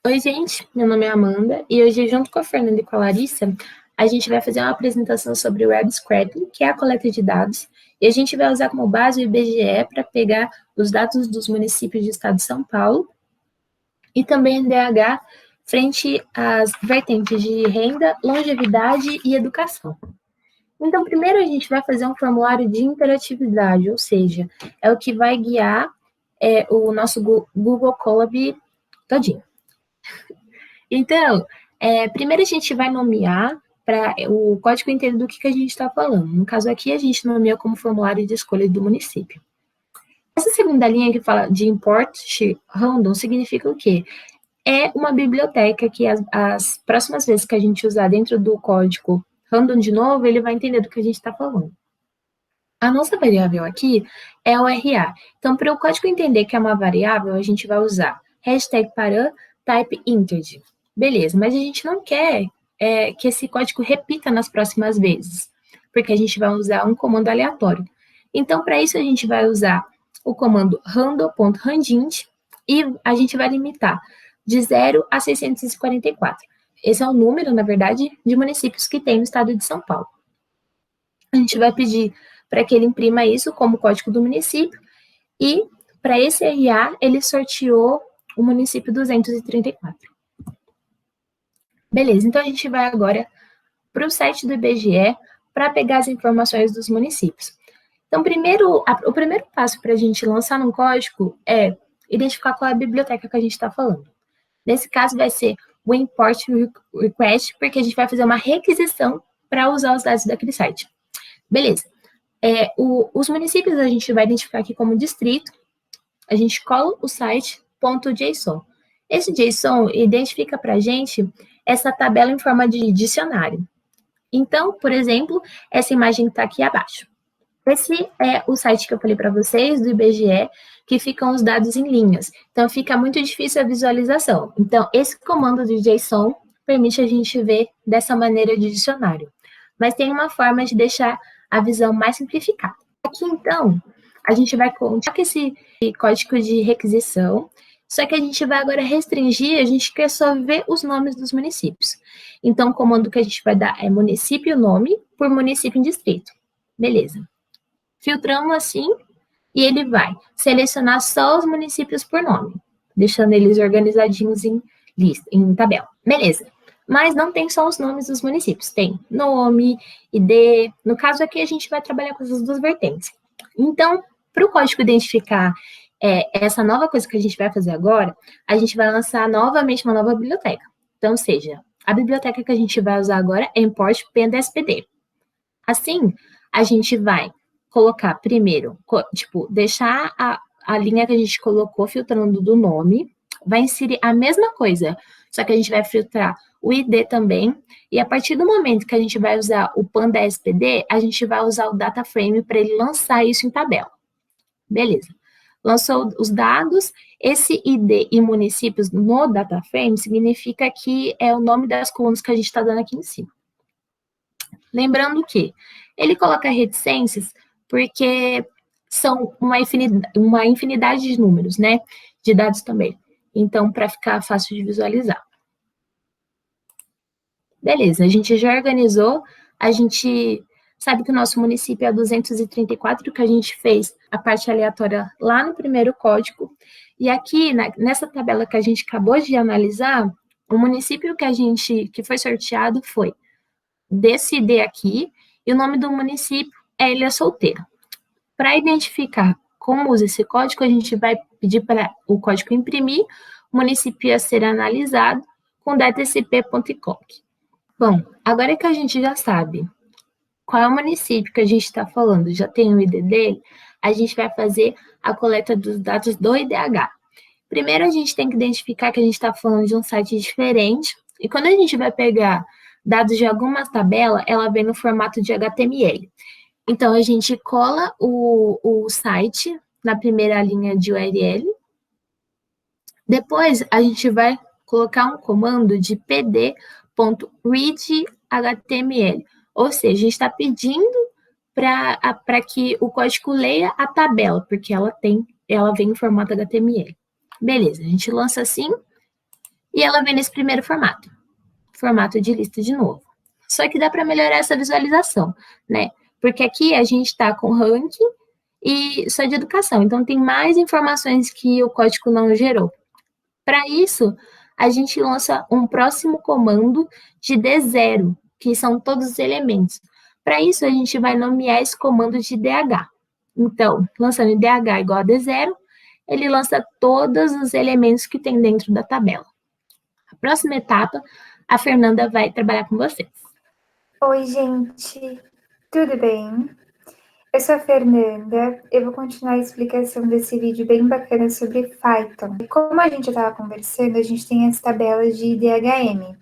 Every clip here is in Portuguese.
Oi, gente, meu nome é Amanda e hoje, junto com a Fernanda e com a Larissa, a gente vai fazer uma apresentação sobre o Web Scraping, que é a coleta de dados, e a gente vai usar como base o IBGE para pegar os dados dos municípios do estado de São Paulo e também NDH frente às vertentes de renda, longevidade e educação. Então, primeiro a gente vai fazer um formulário de interatividade, ou seja, é o que vai guiar o nosso Google Colab todinho. Então, primeiro a gente vai nomear para o código inteiro do que a gente está falando. No caso aqui, a gente nomeia como formulário de escolha do município. Essa segunda linha que fala de import random significa o quê? É uma biblioteca que as próximas vezes que a gente usar dentro do código random de novo, ele vai entender do que a gente está falando. A nossa variável aqui é o RA. Então, para o código entender que é uma variável, a gente vai usar hashtag param type integer. Beleza, mas a gente não quer que esse código repita nas próximas vezes, porque a gente vai usar um comando aleatório. Então, para isso, a gente vai usar o comando random.randint e a gente vai limitar de 0 a 644. Esse é o número, na verdade, de municípios que tem no estado de São Paulo. A gente vai pedir para que ele imprima isso como código do município e, para esse RA, ele sorteou o município 234. Beleza, então a gente vai agora para o site do IBGE para pegar as informações dos municípios. Então, o primeiro passo para a gente lançar um código é identificar qual é a biblioteca que a gente está falando. Nesse caso, vai ser o import request, porque a gente vai fazer uma requisição para usar os dados daquele site. Beleza. Os municípios a gente vai identificar aqui como distrito, a gente cola o site .json. Esse JSON identifica para a gente essa tabela em forma de dicionário. Então, por exemplo, essa imagem que está aqui abaixo. Esse é o site que eu falei para vocês, do IBGE, que ficam os dados em linhas. Então, fica muito difícil a visualização. Então, esse comando de JSON permite a gente ver dessa maneira de dicionário. Mas tem uma forma de deixar a visão mais simplificada. Aqui, então, a gente vai continuar com esse código de requisição, só que a gente vai agora restringir, a gente quer só ver os nomes dos municípios. Então, o comando que a gente vai dar é município nome por município em distrito. Beleza. Filtramos assim, e ele vai selecionar só os municípios por nome, deixando eles organizadinhos em lista, em tabela. Beleza. Mas não tem só os nomes dos municípios, tem nome, ID. No caso aqui, a gente vai trabalhar com essas duas vertentes. Então, para o código identificar essa nova coisa que a gente vai fazer agora, a gente vai lançar novamente uma nova biblioteca. Então, ou seja, a biblioteca que a gente vai usar agora é import pandaspd. Assim, a gente vai colocar primeiro, deixar a linha que a gente colocou filtrando do nome, vai inserir a mesma coisa, só que a gente vai filtrar o ID também, e a partir do momento que a gente vai usar o pandaspd, a gente vai usar o data frame para ele lançar isso em tabela. Beleza. Lançou os dados, esse ID e municípios no data frame significa que é o nome das colunas que a gente está dando aqui em cima. Lembrando que ele coloca reticências porque são uma infinidade de números, né? De dados também. Então, para ficar fácil de visualizar. Beleza, a gente já organizou, a gente sabe que o nosso município é 234, que a gente fez a parte aleatória lá no primeiro código. E aqui, nessa tabela que a gente acabou de analisar, o município que foi sorteado foi desse ID aqui, e o nome do município é Ilha Solteira. Para identificar como usa esse código, a gente vai pedir para o código imprimir, o município a ser analisado com datascp.clock. Bom, agora que a gente já sabe qual é o município que a gente está falando, já tem o ID dele, a gente vai fazer a coleta dos dados do IDH. Primeiro, a gente tem que identificar que a gente está falando de um site diferente, e quando a gente vai pegar dados de alguma tabela, ela vem no formato de HTML. Então, a gente cola o site na primeira linha de URL. Depois, a gente vai colocar um comando de pd.readHTML. Ou seja, a gente está pedindo para que o código leia a tabela, porque ela vem em formato HTML. Beleza, a gente lança assim. E ela vem nesse primeiro formato de lista de novo. Só que dá para melhorar essa visualização, né? Porque aqui a gente está com ranking e só de educação, então tem mais informações que o código não gerou. Para isso, a gente lança um próximo comando de D0, que são todos os elementos. Para isso, a gente vai nomear esse comando de DH. Então, lançando DH igual a D0, ele lança todos os elementos que tem dentro da tabela. A próxima etapa, a Fernanda vai trabalhar com vocês. Oi, gente, tudo bem? Eu sou a Fernanda, eu vou continuar a explicação desse vídeo bem bacana sobre Python. Como a gente já estava conversando, a gente tem as tabelas de DHM,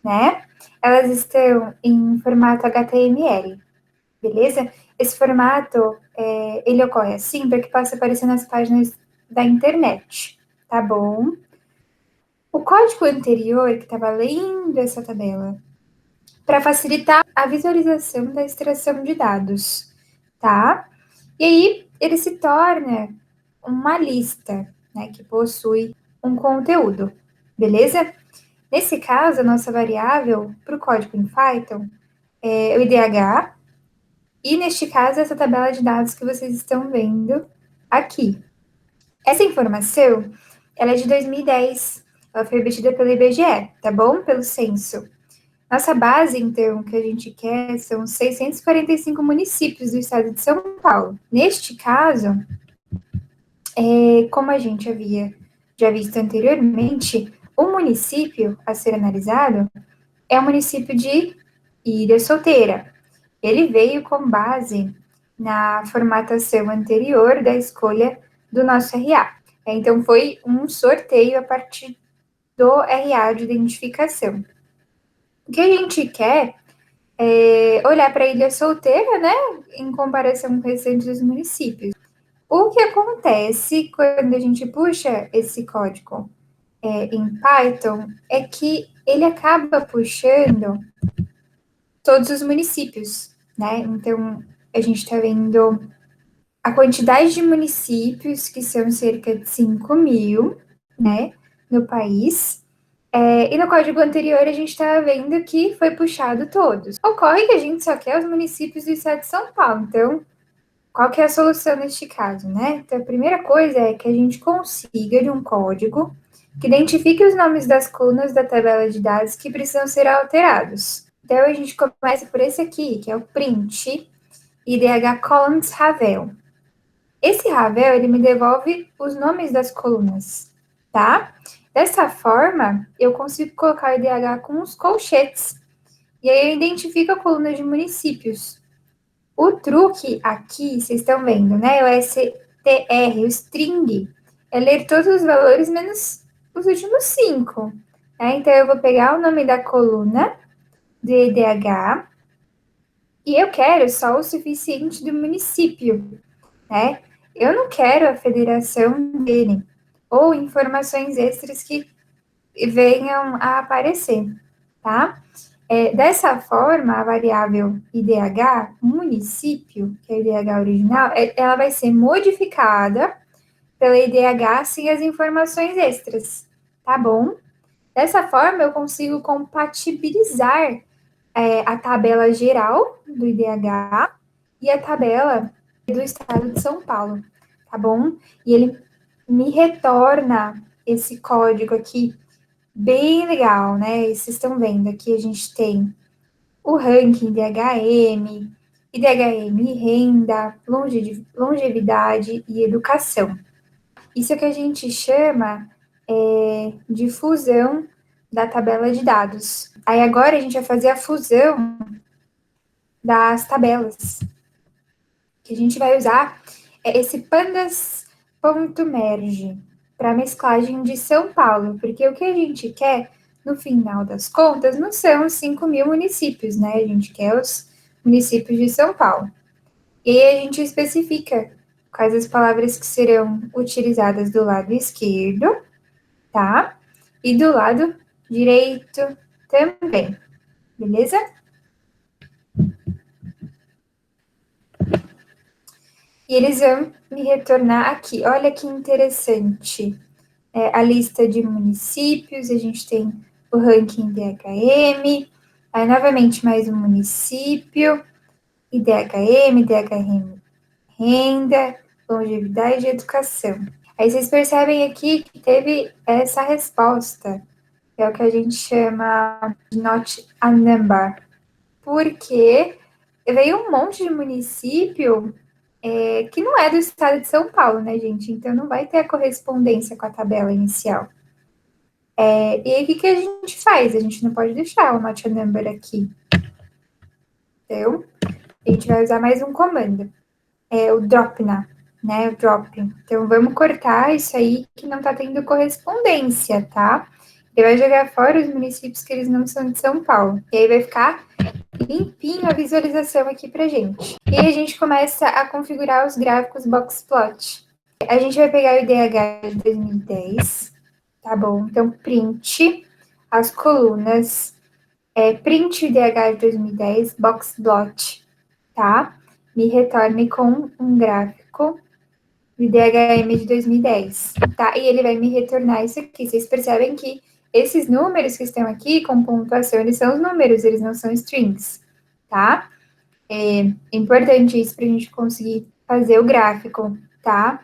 né? Elas estão em formato HTML, beleza? Esse formato, ele ocorre assim para que possa aparecer nas páginas da internet, tá bom? O código anterior que estava lendo essa tabela para facilitar a visualização da extração de dados, tá? E aí ele se torna uma lista, né, que possui um conteúdo, beleza? Nesse caso, a nossa variável para o código em Python é o IDH, e neste caso, essa tabela de dados que vocês estão vendo aqui. Essa informação, ela é de 2010, ela foi obtida pelo IBGE, tá bom? Pelo censo. Nossa base, então, que a gente quer são 645 municípios do estado de São Paulo. Neste caso, como a gente havia já visto anteriormente, o município a ser analisado é o município de Ilha Solteira. Ele veio com base na formatação anterior da escolha do nosso RA. Então, foi um sorteio a partir do RA de identificação. O que a gente quer olhar para a Ilha Solteira, né, em comparação com o restante dos municípios. O que acontece quando a gente puxa esse código em Python é que ele acaba puxando todos os municípios, né? Então, a gente está vendo a quantidade de municípios, que são cerca de 5.000, né, no país. E no código anterior a gente está vendo que foi puxado todos. Ocorre que a gente só quer os municípios do estado de São Paulo, então qual que é a solução neste caso, né? Então a primeira coisa é que a gente consiga de um código que identifique os nomes das colunas da tabela de dados que precisam ser alterados. Então a gente começa por esse aqui, que é o print IDH columns Ravel. Esse Ravel, ele me devolve os nomes das colunas, tá? Dessa forma, eu consigo colocar o IDH com os colchetes. E aí eu identifico a coluna de municípios. O truque aqui, vocês estão vendo, né? O str, o string, é ler todos os valores menos os últimos 5. Né? Então, eu vou pegar o nome da coluna do IDH e eu quero só o suficiente do município, né? Eu não quero a federação dele ou informações extras que venham a aparecer, tá? Dessa forma, a variável IDH, município, que é a IDH original, ela vai ser modificada pela IDH sem as informações extras, tá bom? Dessa forma, eu consigo compatibilizar a tabela geral do IDH e a tabela do estado de São Paulo, tá bom? E ele me retorna esse código aqui bem legal, né? E vocês estão vendo aqui a gente tem o ranking DHM, IDHM, renda, longevidade e educação. Isso é que a gente chama de fusão da tabela de dados. Aí agora a gente vai fazer a fusão das tabelas, que a gente vai usar esse pandas.merge para mesclagem de São Paulo, porque o que a gente quer, no final das contas, não são os 5.000 municípios, né? A gente quer os municípios de São Paulo. E aí a gente especifica quais as palavras que serão utilizadas do lado esquerdo, tá? E do lado direito também, beleza? E eles vão me retornar aqui. Olha que interessante. a lista de municípios, a gente tem o ranking IDHM, aí novamente mais um município, IDHM renda, longevidade e educação. Aí vocês percebem aqui que teve essa resposta, que é o que a gente chama de not a number, porque veio um monte de município que não é do estado de São Paulo, né, gente? Então não vai ter a correspondência com a tabela inicial. E aí o que a gente faz? A gente não pode deixar o not a number aqui. Então, a gente vai usar mais um comando. O dropna, né? O dropping. Então, vamos cortar isso aí que não está tendo correspondência, tá? Ele vai jogar fora os municípios que eles não são de São Paulo. E aí vai ficar limpinho a visualização aqui pra gente. E aí a gente começa a configurar os gráficos boxplot. A gente vai pegar o IDH de 2010, tá bom? Então, print as colunas, print o IDH de 2010, boxplot, tá? Me retorne com um gráfico do IDHM de 2010, tá? E ele vai me retornar isso aqui. Vocês percebem que esses números que estão aqui com pontuação, eles são os números, eles não são strings, tá? É importante isso para a gente conseguir fazer o gráfico, tá?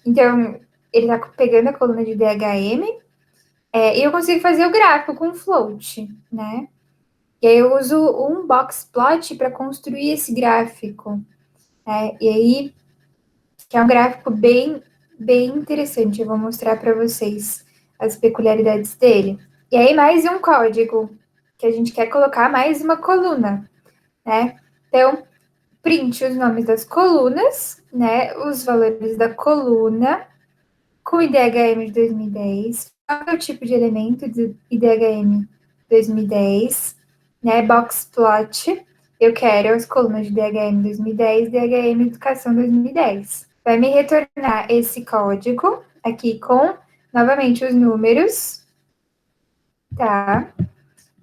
Então, ele tá pegando a coluna de IDHM, e eu consigo fazer o gráfico com float, né? E aí eu uso um boxplot para construir esse gráfico, né? E aí, que é um gráfico bem interessante. Eu vou mostrar para vocês as peculiaridades dele. E aí, mais um código, que a gente quer colocar mais uma coluna, né? Então, print os nomes das colunas, né? Os valores da coluna, com IDHM de 2010, qual é o tipo de elemento do IDHM 2010, né? Boxplot, eu quero as colunas de IDHM 2010, IDHM Educação 2010. Vai me retornar esse código aqui com, novamente, os números, tá?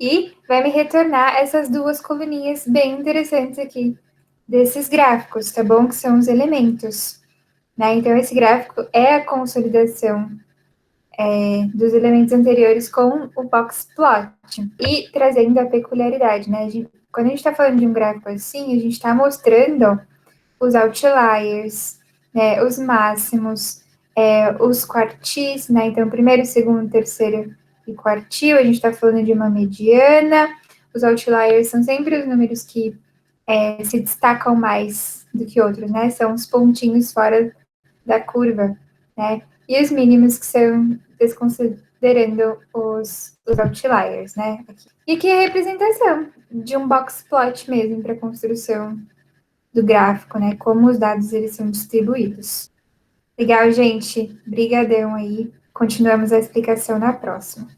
E vai me retornar essas duas coluninhas bem interessantes aqui desses gráficos, tá bom? Que são os elementos, né? Então, esse gráfico é a consolidação dos elementos anteriores com o boxplot. E trazendo a peculiaridade, né? Quando a gente está falando de um gráfico assim, a gente está mostrando os outliers, né, os máximos, os quartis, né? Então, primeiro, segundo, terceiro e quartil, a gente está falando de uma mediana. Os outliers são sempre os números que se destacam mais do que outros, né? São os pontinhos fora da curva, né? E os mínimos que são desconsiderando os outliers, né? E aqui é a representação de um box plot mesmo para construção do gráfico, né? Como os dados eles são distribuídos. Legal, gente. Brigadão aí. Continuamos a explicação na próxima.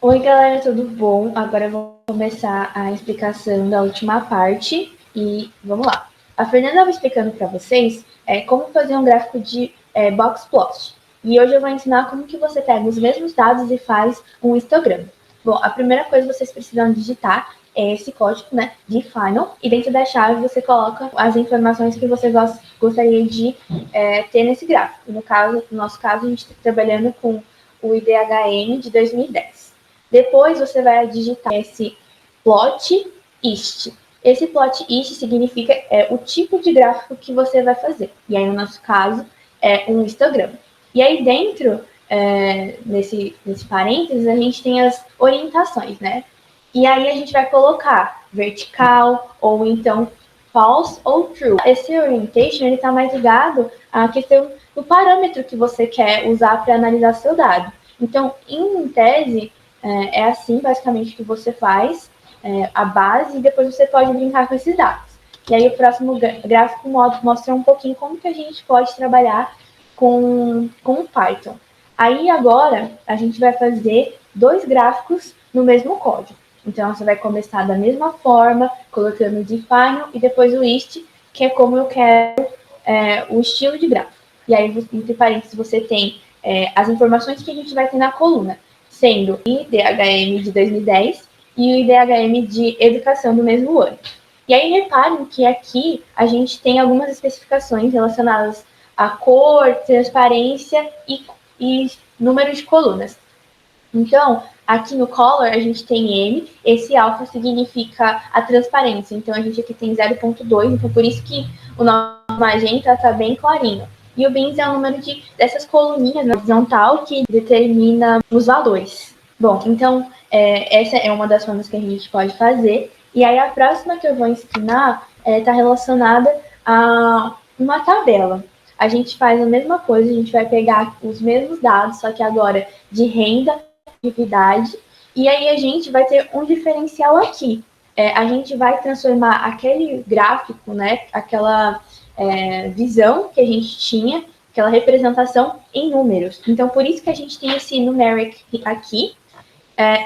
Oi, galera, tudo bom? Agora eu vou começar a explicação da última parte e vamos lá. A Fernanda estava explicando para vocês como fazer um gráfico de boxplot. E hoje eu vou ensinar como que você pega os mesmos dados e faz um histograma. Bom, a primeira coisa que vocês precisam digitar é esse código, né, de final, e dentro da chave você coloca as informações que você gostaria de ter nesse gráfico. No nosso caso, a gente está trabalhando com o IDHM de 2010. Depois você vai digitar esse plot ist. Esse plot ist significa o tipo de gráfico que você vai fazer. E aí, no nosso caso, é um histograma. E aí, dentro, nesse parênteses, a gente tem as orientações, né? E aí, a gente vai colocar vertical, ou então false ou true. Esse orientation, ele está mais ligado à questão do parâmetro que você quer usar para analisar seu dado. Então, em tese, é assim, basicamente, que você faz a base e depois você pode brincar com esses dados. E aí, o próximo gráfico mostra um pouquinho como que a gente pode trabalhar com o Python. Aí, agora, a gente vai fazer 2 gráficos no mesmo código. Então, você vai começar da mesma forma, colocando o define e depois o ist, que é como eu quero o estilo de gráfico. E aí, entre parênteses, você tem as informações que a gente vai ter na coluna, sendo o IDHM de 2010 e o IDHM de educação do mesmo ano. E aí, reparem que aqui a gente tem algumas especificações relacionadas à cor, transparência e número de colunas. Então, aqui no color a gente tem M, esse alfa significa a transparência, então a gente aqui tem 0.2, então por isso que o nosso magenta está bem clarinho. E o bins é o número dessas coluninhas na horizontal que determina os valores. Bom, então essa é uma das formas que a gente pode fazer. E aí a próxima que eu vou ensinar está relacionada a uma tabela. A gente faz a mesma coisa, a gente vai pegar os mesmos dados, só que agora de renda, atividade, e aí a gente vai ter um diferencial aqui. A gente vai transformar aquele gráfico, né, aquela visão que a gente tinha, aquela representação em números. Então, por isso que a gente tem esse numeric aqui,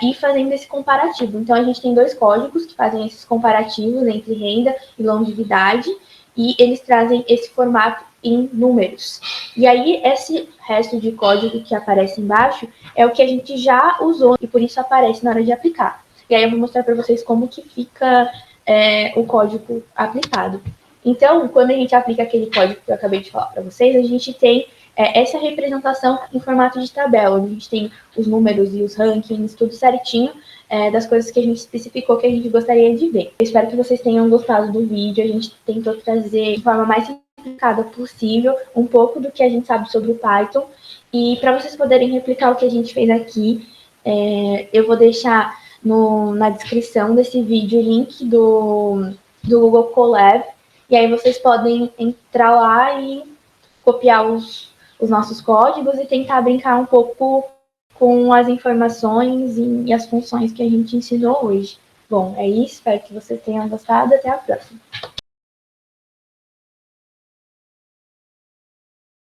e fazendo esse comparativo. Então, a gente tem dois códigos que fazem esses comparativos entre renda e longevidade, e eles trazem esse formato em números. E aí, esse resto de código que aparece embaixo é o que a gente já usou, e por isso aparece na hora de aplicar. E aí eu vou mostrar para vocês como que fica o código aplicado. Então, quando a gente aplica aquele código que eu acabei de falar para vocês, a gente tem essa representação em formato de tabela, onde a gente tem os números e os rankings, tudo certinho, das coisas que a gente especificou que a gente gostaria de ver. Eu espero que vocês tenham gostado do vídeo, a gente tentou trazer de forma mais simplificada possível um pouco do que a gente sabe sobre o Python, e para vocês poderem replicar o que a gente fez aqui, eu vou deixar na descrição desse vídeo o link do Google Colab, e aí vocês podem entrar lá e copiar os nossos códigos e tentar brincar um pouco com as informações e as funções que a gente ensinou hoje. Bom, é isso, espero que vocês tenham gostado, até a próxima.